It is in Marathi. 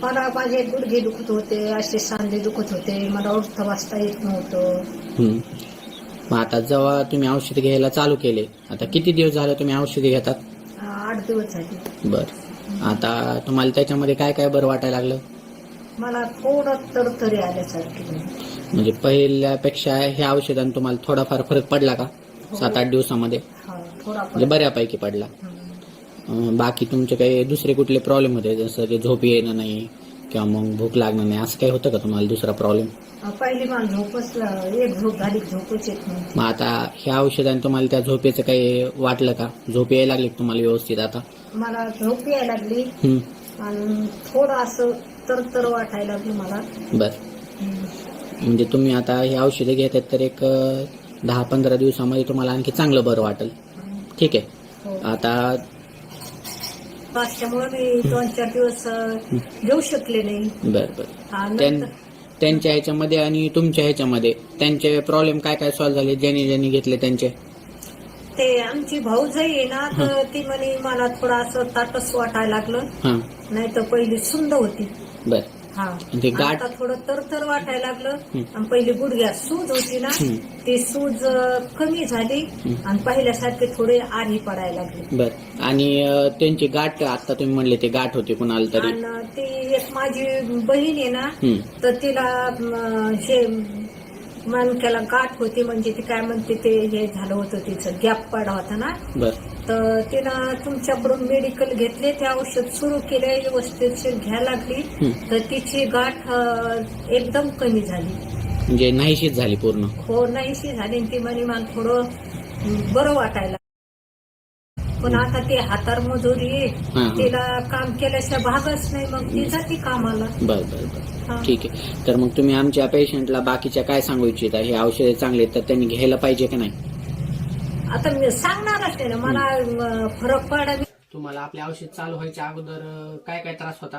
मला माझे गुडघे दुखत होते, असे सांधे दुखत होते, मला उठता बसता येत नव्हतं. मग आता जेव्हा तुम्ही औषध घ्यायला चालू केले, आता किती दिवस झाले तुम्ही औषधी घेतात? 8 दिवस झाले. बर, आता तुम्हाला त्याच्यामध्ये काय काय बरं वाटायला लागलं? मला थोडं तरतरी आल्यासारखी झाली. म्हणजे पहिल्यापेक्षा ह्या औषधाने तुम्हाला थोडाफार फरक पडला का? हो. 7-8 दिवसामध्ये हा, थोडा म्हणजे बऱ्यापैकी पडला. बाकी तुमचे काही दुसरे कुठले प्रॉब्लेम होते, जसं की झोप येणं नाही किंवा मग भूक लागणं नाही, असं काही होतं का तुम्हाला दुसरा प्रॉब्लेम? पहिली मला झोपच एक झोप झाली, झोपच येत नव्हती. मग आता ह्या औषधाने तुम्हाला त्या झोपेचं काही वाटलं का? झोप यायला लागली का तुम्हाला व्यवस्थित आता? मला झोप यायला लागली आणि थोडं असं तरतर वाटायला लागलं मला. बर, म्हणजे तुम्ही आता ही औषधं घेतात तर एक 10-15 दिवसामध्ये तुम्हाला आणखी चांगलं बरं वाटेल. ठीक आहे. हो. आता त्यामुळे मी 2-4 दिवस घेऊ शकले नाही. बर बर, हा, नंतर त्यांच्या ह्याच्यामध्ये आणि तुमच्या ह्याच्यामध्ये त्यांचे प्रॉब्लेम काय काय सॉल्व्ह झाले ज्यांनी घेतले त्यांचे? ते आमची भाऊजाई आहे ना, तर ती म्हणे मला थोडं असं ताटस वाटायला लागलं, नाही तर पहिली सुंद होती. बर, हा, ते गाठ आता थोडं तरतर वाटायला लागलं. आणि पहिली गुडघ्यात सूज होती ना, ती सूज कमी झाली आणि पहिल्यासारखे थोडे आरी पडायला लागले. बर, आणि त्यांची गाठ आता तुम्ही म्हणले ते गाठ होती कुणाला तरी? आणि ती एक माझी बहीण आहे ना, तर तिला हे मणक्याला गाठ होती, म्हणजे ती काय म्हणते ते हे झालं होतं, तिचं गॅप पडा होता ना. बर, तर तिनं तुमच्याकडून मेडिकल घेतले, ते औषध सुरू केले, व्यवस्थित घ्यायला लागली, तर तिची गाठ एकदम कमी झाली, म्हणजे नाहीशीच झाली पूर्ण? हो, नाहीशी झाली. ती म्हणे मला थोडं बरं वाटायला. पण आता ते हातार मजुरी आहे, तिला काम केल्याशिवाय भागच नाही, मग ती जाते कामाला. बर बर बर, ठीक आहे. तर मग तुम्ही आमच्या पेशंटला बाकीच्या काय सांगू इच्छिता? हे औषधे चांगले तर त्यांनी घ्यायला पाहिजे की नाही? आता मी सांगणारच नाही ना, मला फरक पडा. तुम्हाला आपले औषध चालू व्हायच्या अगोदर काय काय त्रास होता?